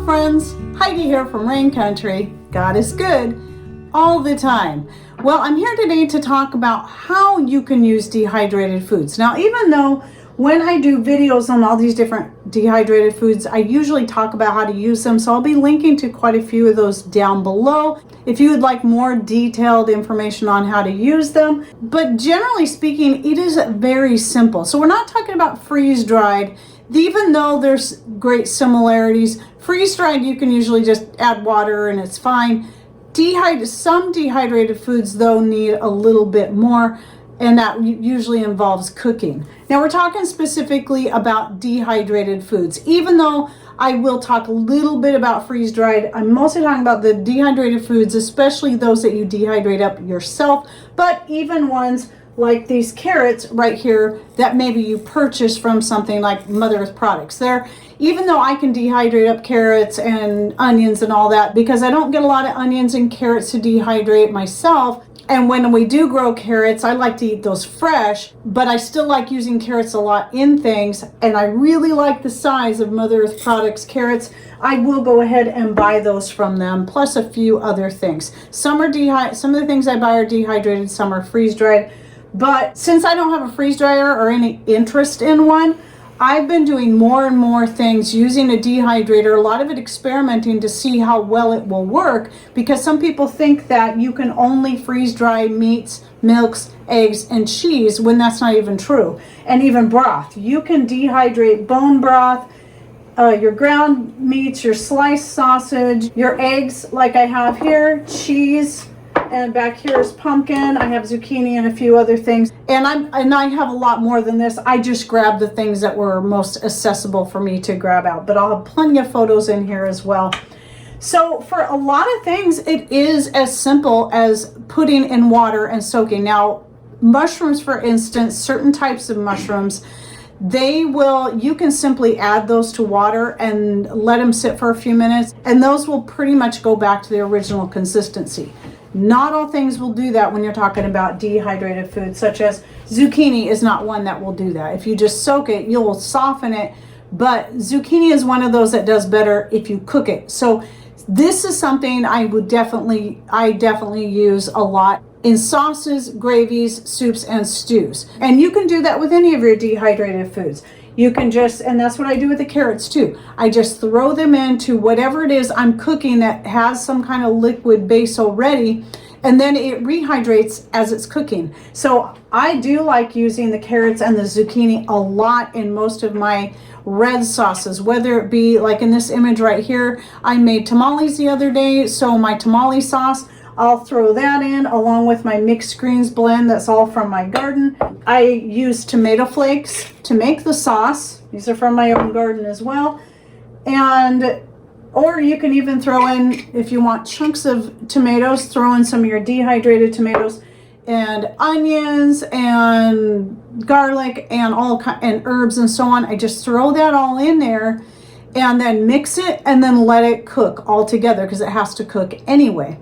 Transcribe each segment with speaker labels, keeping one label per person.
Speaker 1: friends, Heidi here from Rain Country. God is good all the time. Well, I'm here today to talk about how you can use dehydrated foods. Now, even though when I do videos on all these different dehydrated foods, I usually talk about how to use them, so I'll be linking to quite a few of those down below if you would like more detailed information on how to use them. But generally speaking, it is very simple. So we're not talking about freeze-dried. Even though there's great similarities, freeze-dried you can usually just add water and it's fine. Some dehydrated foods though need a little bit more, and that usually involves cooking. Now we're talking specifically about dehydrated foods. Even though I will talk a little bit about freeze-dried, I'm mostly talking about the dehydrated foods, especially those that you dehydrate up yourself, but even ones like these carrots right here that maybe you purchase from something like Mother Earth products. Even though I can dehydrate up carrots and onions and all that, because I don't get a lot of onions and carrots to dehydrate myself, and when we do grow carrots, I like to eat those fresh, but I still like using carrots a lot in things, and I really like the size of Mother Earth products carrots. I will go ahead and buy those from them, plus a few other things. Some of the things I buy are dehydrated, some are freeze-dried. But since I don't have a freeze dryer or any interest in one, I've been doing more and more things using a dehydrator, a lot of it experimenting to see how well it will work, because some people think that you can only freeze dry meats, milks, eggs, and cheese, when that's not even true. And even broth. You can dehydrate bone broth, your ground meats, your sliced sausage, your eggs like I have here, cheese, and back here is pumpkin. I have zucchini and a few other things. And I have a lot more than this. I just grabbed the things that were most accessible for me to grab out. But I'll have plenty of photos in here as well. So for a lot of things, it is as simple as putting in water and soaking. Now, mushrooms, for instance, certain types of mushrooms, you can simply add those to water and let them sit for a few minutes, and those will pretty much go back to the original consistency. Not all things will do that when you're talking about dehydrated foods, such as zucchini is not one that will do that. If you just soak it, you'll soften it, but zucchini is one of those that does better if you cook it. So this is something I definitely use a lot in sauces, gravies, soups, and stews. And you can do that with any of your dehydrated foods. You can and that's what I do with the carrots too. I just throw them into whatever it is I'm cooking that has some kind of liquid base already, and then it rehydrates as it's cooking. So I do like using the carrots and the zucchini a lot in most of my red sauces, whether it be like in this image right here. I made tamales the other day, so my tamale sauce, I'll throw that in along with my mixed greens blend that's all from my garden. I use tomato flakes to make the sauce. These are from my own garden as well. Or you can even throw in, if you want chunks of tomatoes, throw in some of your dehydrated tomatoes and onions and garlic and and herbs and so on. I just throw that all in there and then mix it and then let it cook all together, because it has to cook anyway.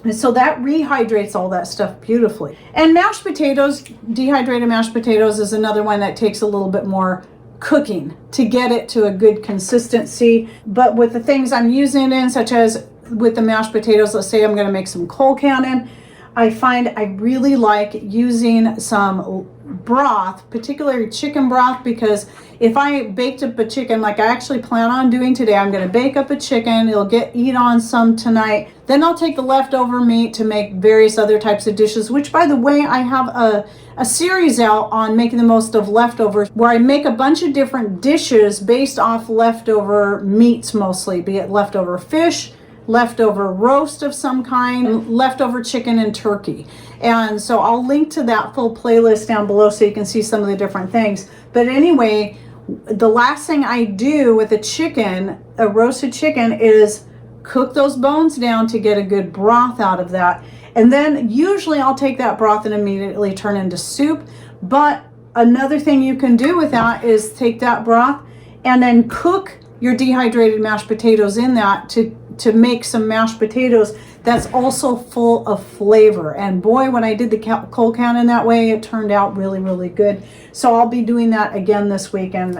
Speaker 1: And so that rehydrates all that stuff beautifully. And mashed potatoes, dehydrated mashed potatoes is another one that takes a little bit more cooking to get it to a good consistency. But with the things I'm using it in, such as with the mashed potatoes, let's say I'm going to make some cold cannon, I find I really like using some broth, particularly chicken broth, because if I baked up a chicken like I actually plan on doing today, I'm going to bake up a chicken, it'll eat on some tonight, then I'll take the leftover meat to make various other types of dishes, which, by the way, I have a series out on making the most of leftovers, where I make a bunch of different dishes based off leftover meats, mostly, be it leftover fish, leftover roast of some kind, leftover chicken and turkey. And so I'll link to that full playlist down below so you can see some of the different things. But anyway, the last thing I do with a roasted chicken, is cook those bones down to get a good broth out of that. And then usually I'll take that broth and immediately turn into soup. But another thing you can do with that is take that broth and then cook your dehydrated mashed potatoes in that to make some mashed potatoes that's also full of flavor. And boy, when I did the cold cannon that way, it turned out really, really good. So I'll be doing that again this week, and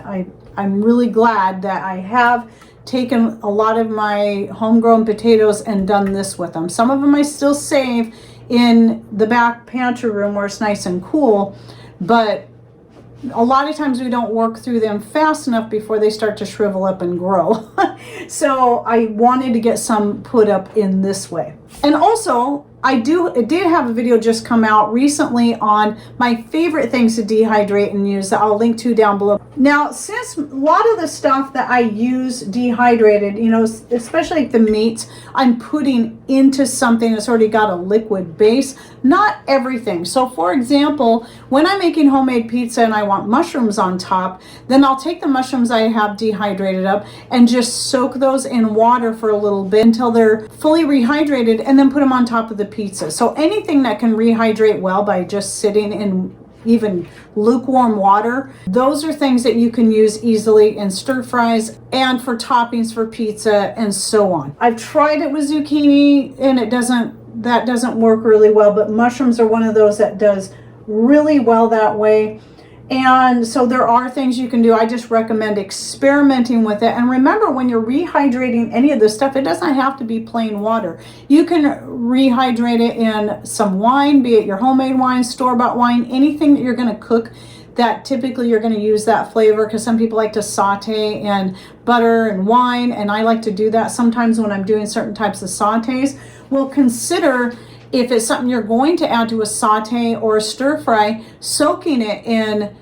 Speaker 1: I'm really glad that I have taken a lot of my homegrown potatoes and done this with them. Some of them I still save in the back pantry room where it's nice and cool, but a lot of times we don't work through them fast enough before they start to shrivel up and grow. So I wanted to get some put up in this way. And also, I did have a video just come out recently on my favorite things to dehydrate and use that I'll link to down below. Now, since a lot of the stuff that I use dehydrated, you know, especially like the meats, I'm putting into something that's already got a liquid base, not everything. So for example, when I'm making homemade pizza and I want mushrooms on top, then I'll take the mushrooms I have dehydrated up and just soak those in water for a little bit until they're fully rehydrated, and then put them on top of the pizza. So anything that can rehydrate well by just sitting in even lukewarm water, those are things that you can use easily in stir fries and for toppings for pizza and so on. I've tried it with zucchini and that doesn't work really well, but mushrooms are one of those that does really well that way. And so there are things you can do. I just recommend experimenting with it. And remember, when you're rehydrating any of this stuff, it doesn't have to be plain water. You can rehydrate it in some wine, be it your homemade wine, store-bought wine, anything that you're going to cook that typically you're going to use that flavor, because some people like to saute in butter and wine, and I like to do that sometimes when I'm doing certain types of sautés. Well, consider, if it's something you're going to add to a saute or a stir fry, soaking it in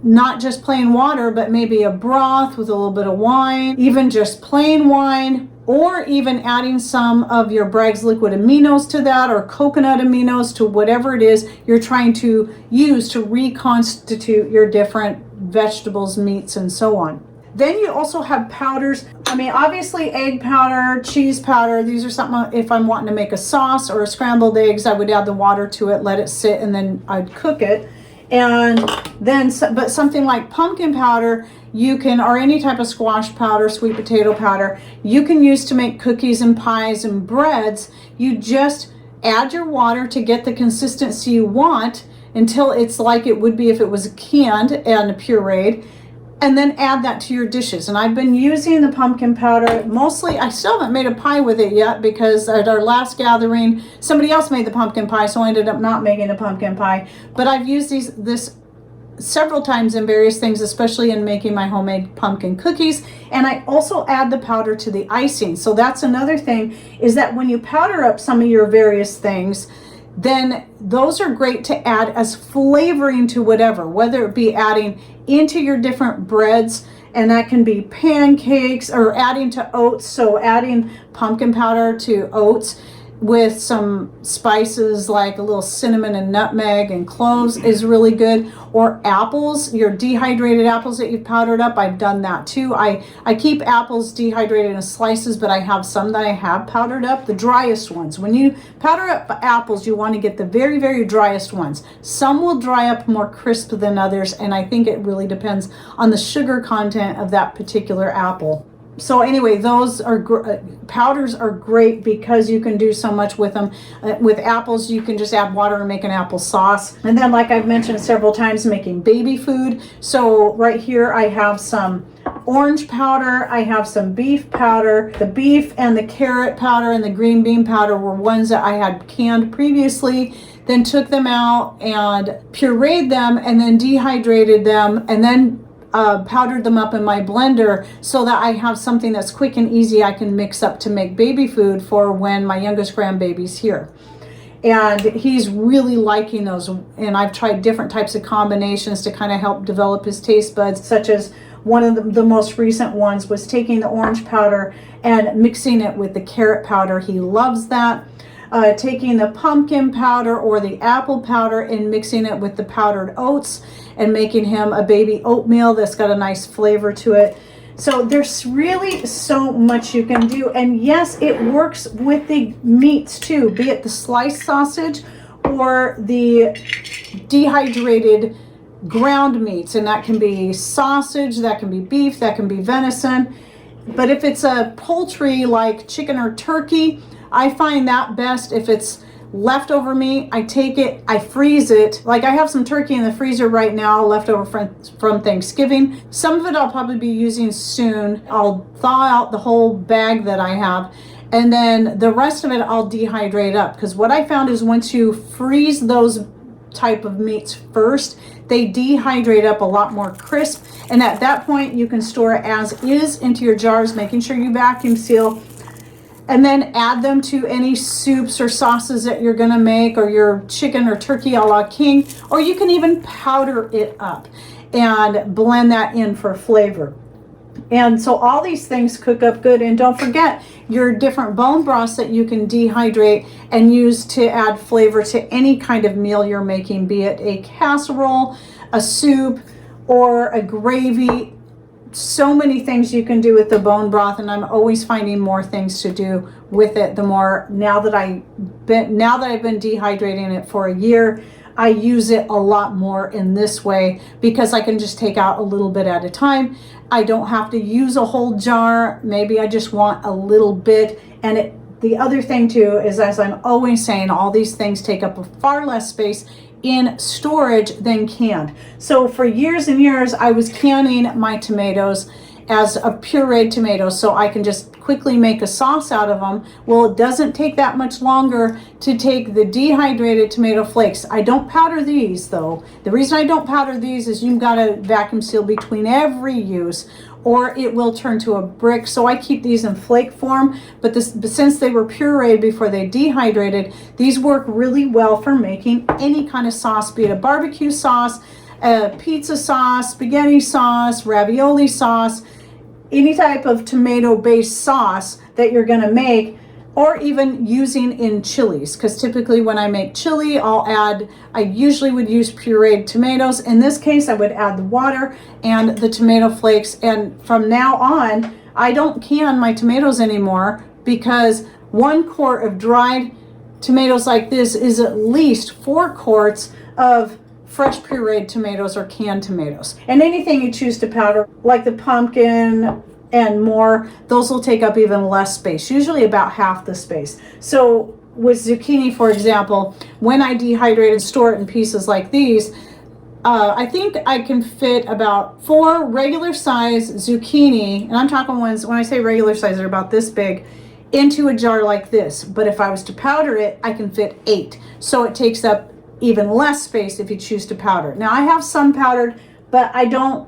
Speaker 1: not just plain water, but maybe a broth with a little bit of wine, even just plain wine, or even adding some of your Bragg's liquid aminos to that, or coconut aminos to whatever it is you're trying to use to reconstitute your different vegetables, meats, and so on. Then you also have powders. I mean, obviously egg powder, cheese powder, these are something, if I'm wanting to make a sauce or scrambled eggs, I would add the water to it, let it sit, and then I'd cook it. And then, but something like pumpkin powder, you can, or any type of squash powder, sweet potato powder, you can use to make cookies and pies and breads. You just add your water to get the consistency you want until it's like it would be if it was canned and pureed, and then add that to your dishes. And I've been using the pumpkin powder mostly. I still haven't made a pie with it yet, because at our last gathering somebody else made the pumpkin pie, so I ended up not making a pumpkin pie. But I've used this several times in various things, especially in making my homemade pumpkin cookies. And I also add the powder to the icing. So that's another thing, is that when you powder up some of your various things, then those are great to add as flavoring to whatever, whether it be adding into your different breads, and that can be pancakes, or adding to oats. So adding pumpkin powder to oats with some spices like a little cinnamon and nutmeg and cloves is really good. Or apples, your dehydrated apples that you've powdered up, I've done that too. I keep apples dehydrated in slices, but I have some that I have powdered up, the driest ones. When you powder up apples, you want to get the very, very driest ones. Some will dry up more crisp than others, and I think it really depends on the sugar content of that particular apple. So anyway, those are powders are great because you can do so much with them. With apples, you can just add water and make an apple sauce. And then, like I've mentioned several times, making baby food. So right here I have some orange powder, I have some beef powder. The beef and the carrot powder and the green bean powder were ones that I had canned previously, then took them out and pureed them, and then dehydrated them, and then powdered them up in my blender, so that I have something that's quick and easy I can mix up to make baby food for when my youngest grandbaby's here. And he's really liking those, and I've tried different types of combinations to kind of help develop his taste buds, such as one of the most recent ones was taking the orange powder and mixing it with the carrot powder. He loves that. Taking the pumpkin powder or the apple powder and mixing it with the powdered oats and making him a baby oatmeal that's got a nice flavor to it. So there's really so much you can do. And yes, it works with the meats too, be it the sliced sausage or the dehydrated ground meats. And that can be sausage, that can be beef, that can be venison. But if it's a poultry like chicken or turkey, I find that best if it's leftover meat, I take it, I freeze it. Like I have some turkey in the freezer right now, leftover from Thanksgiving. Some of it I'll probably be using soon. I'll thaw out the whole bag that I have, and then the rest of it I'll dehydrate up, because what I found is once you freeze those type of meats first, they dehydrate up a lot more crisp, and at that point you can store it as is into your jars, making sure you vacuum seal, and then add them to any soups or sauces that you're gonna make, or your chicken or turkey a la king, or you can even powder it up and blend that in for flavor. And so all these things cook up good. And don't forget your different bone broths that you can dehydrate and use to add flavor to any kind of meal you're making, be it a casserole, a soup, or a gravy. So many things you can do with the bone broth, and I'm always finding more things to do with it. The more now that I've been dehydrating it for a year, I use it a lot more in this way, because I can just take out a little bit at a time. I don't have to use a whole jar. Maybe I just want a little bit. And the other thing too is, as I'm always saying, all these things take up far less space in storage than canned. So for years and years, I was canning my tomatoes as a pureed tomato, so I can just quickly make a sauce out of them. Well, it doesn't take that much longer to take the dehydrated tomato flakes. I don't powder these though. The reason I don't powder these is you've got to vacuum seal between every use, or it will turn to a brick. So I keep these in flake form, but since they were pureed before they dehydrated, these work really well for making any kind of sauce, be it a barbecue sauce, a pizza sauce, spaghetti sauce, ravioli sauce, any type of tomato-based sauce that you're gonna make, or even using in chilies. Because typically when I make chili, I usually would use pureed tomatoes. In this case, I would add the water and the tomato flakes. And from now on, I don't can my tomatoes anymore, because 1 quart of dried tomatoes like this is at least 4 quarts of fresh pureed tomatoes or canned tomatoes. And anything you choose to powder, like the pumpkin and more, those will take up even less space, usually about half the space. So with zucchini, for example, when I dehydrate and store it in pieces like these, I think I can fit about 4 regular size zucchini, and I'm talking ones, when I say regular size, they're about this big, into a jar like this. But if I was to powder it, I can fit 8. So it takes up even less space if you choose to powder. Now I have some powdered, but I don't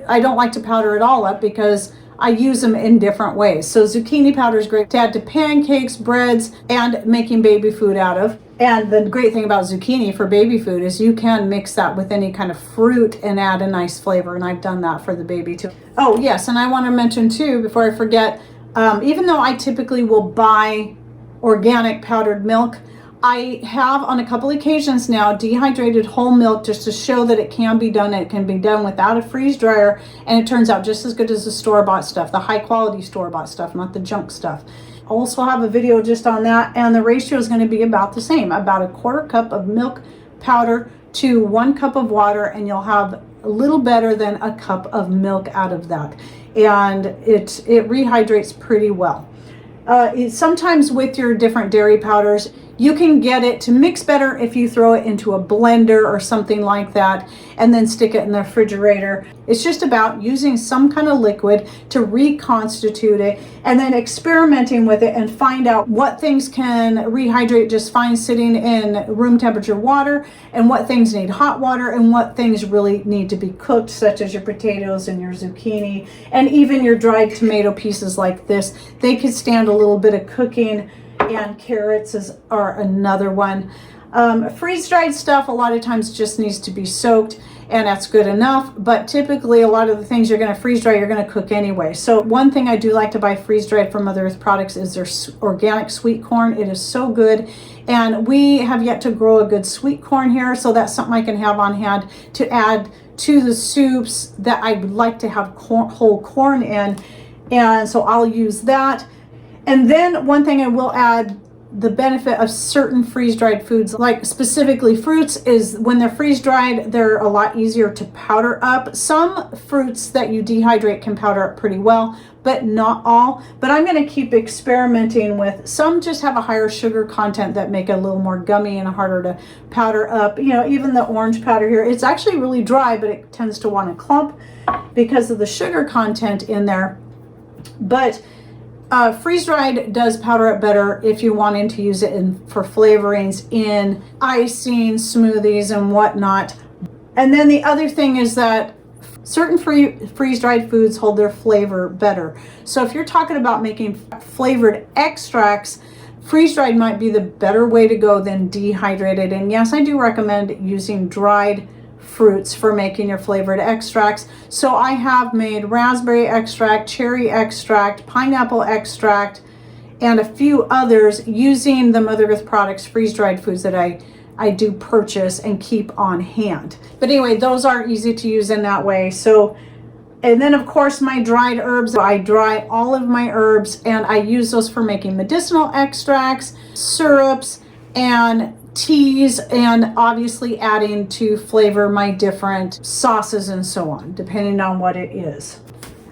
Speaker 1: like to powder it all up, because I use them in different ways. So zucchini powder is great to add to pancakes, breads, and making baby food out of. And the great thing about zucchini for baby food is you can mix that with any kind of fruit and add a nice flavor. And I've done that for the baby too. Oh yes, and I want to mention too, before I forget, even though I typically will buy organic powdered milk, I have on a couple occasions now dehydrated whole milk, just to show that it can be done. It can be done without a freeze dryer, and it turns out just as good as the store-bought stuff, the high quality store-bought stuff, not the junk stuff. I also have a video just on that, and the ratio is going to be about the same, about a 1/4 cup of milk powder to 1 cup of water, and you'll have a little better than a cup of milk out of that. And it rehydrates pretty well. Sometimes with your different dairy powders, you can get it to mix better if you throw it into a blender or something like that, and then stick it in the refrigerator. It's just about using some kind of liquid to reconstitute it, and then experimenting with it and find out what things can rehydrate just fine sitting in room temperature water, and what things need hot water, and what things really need to be cooked, such as your potatoes and your zucchini, and even your dried tomato pieces like this. They could stand a little bit of cooking, and carrots are another one. Freeze-dried stuff a lot of times just needs to be soaked, and that's good enough. But typically a lot of the things you're going to freeze dry, you're going to cook anyway. So one thing I do like to buy freeze-dried from Mother Earth Products is their organic sweet corn. It is so good, and we have yet to grow a good sweet corn here, so that's something I can have on hand to add to the soups that I would like to have whole corn in. And so I'll use that. And then one thing I will add the benefit of certain freeze-dried foods, like specifically fruits, is when they're freeze-dried, they're a lot easier to powder up. Some fruits that you dehydrate can powder up pretty well, but not all. But I'm going to keep experimenting with some. Just have a higher sugar content that make it a little more gummy and harder to powder up. You know, even the orange powder here, it's actually really dry, but it tends to want to clump because of the sugar content in there. But freeze-dried does powder up better if you're wanting to use it for flavorings in icing, smoothies, and whatnot. And then the other thing is that certain freeze-dried foods hold their flavor better. So if you're talking about making flavored extracts, freeze-dried might be the better way to go than dehydrated. And yes, I do recommend using dried fruits for making your flavored extracts. So I have made raspberry extract, cherry extract, pineapple extract, and a few others using the Mother Earth Products freeze-dried foods that I do purchase and keep on hand. But anyway, those are easy to use in that way. So, and then of course my dried herbs, I dry all of my herbs and I use those for making medicinal extracts, syrups, and teas, and obviously adding to flavor my different sauces and so on, depending on what it is.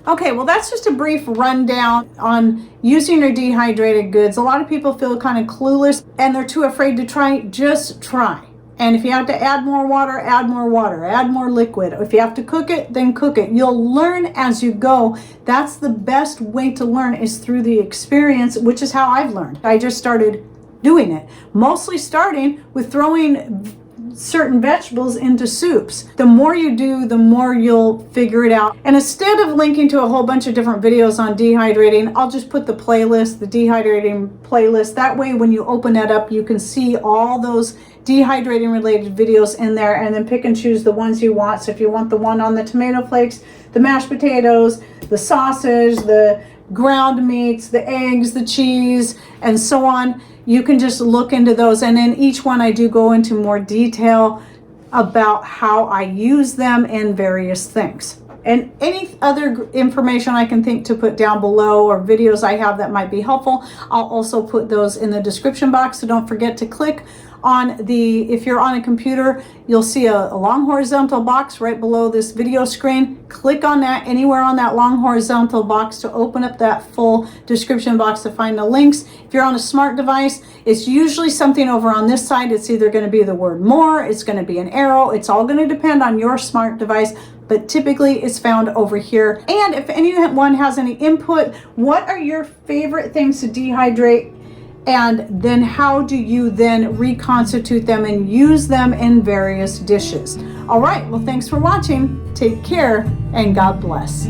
Speaker 1: Okay, well, that's just a brief rundown on using your dehydrated goods. A lot of people feel kind of clueless and they're too afraid to try. Just try. And if you have to add more water, add more water, add more liquid. If you have to cook it, then cook it. You'll learn as you go. That's the best way to learn, is through the experience, which is how I've learned. I just started doing it, mostly starting with throwing certain vegetables into soups. The more you do, the more you'll figure it out. And instead of linking to a whole bunch of different videos on dehydrating, I'll just put the playlist, the dehydrating playlist. That way, when you open that up, you can see all those dehydrating related videos in there, and then pick and choose the ones you want. So if you want the one on the tomato flakes, the mashed potatoes, the sausage, the ground meats, the eggs, the cheese, and so on, you can just look into those. And in each one I do go into more detail about how I use them in various things. And any other information I can think to put down below, or videos I have that might be helpful, I'll also put those in the description box. So don't forget to click on the, if you're on a computer, you'll see a long horizontal box right below this video screen. Click on that, anywhere on that long horizontal box, to open up that full description box to find the links. If you're on a smart device, it's usually something over on this side. It's either going to be the word more, it's going to be an arrow. It's all going to depend on your smart device, but typically it's found over here. And if anyone has any input, what are your favorite things to dehydrate? And then how do you then reconstitute them and use them in various dishes? All right, well, thanks for watching. Take care and God bless.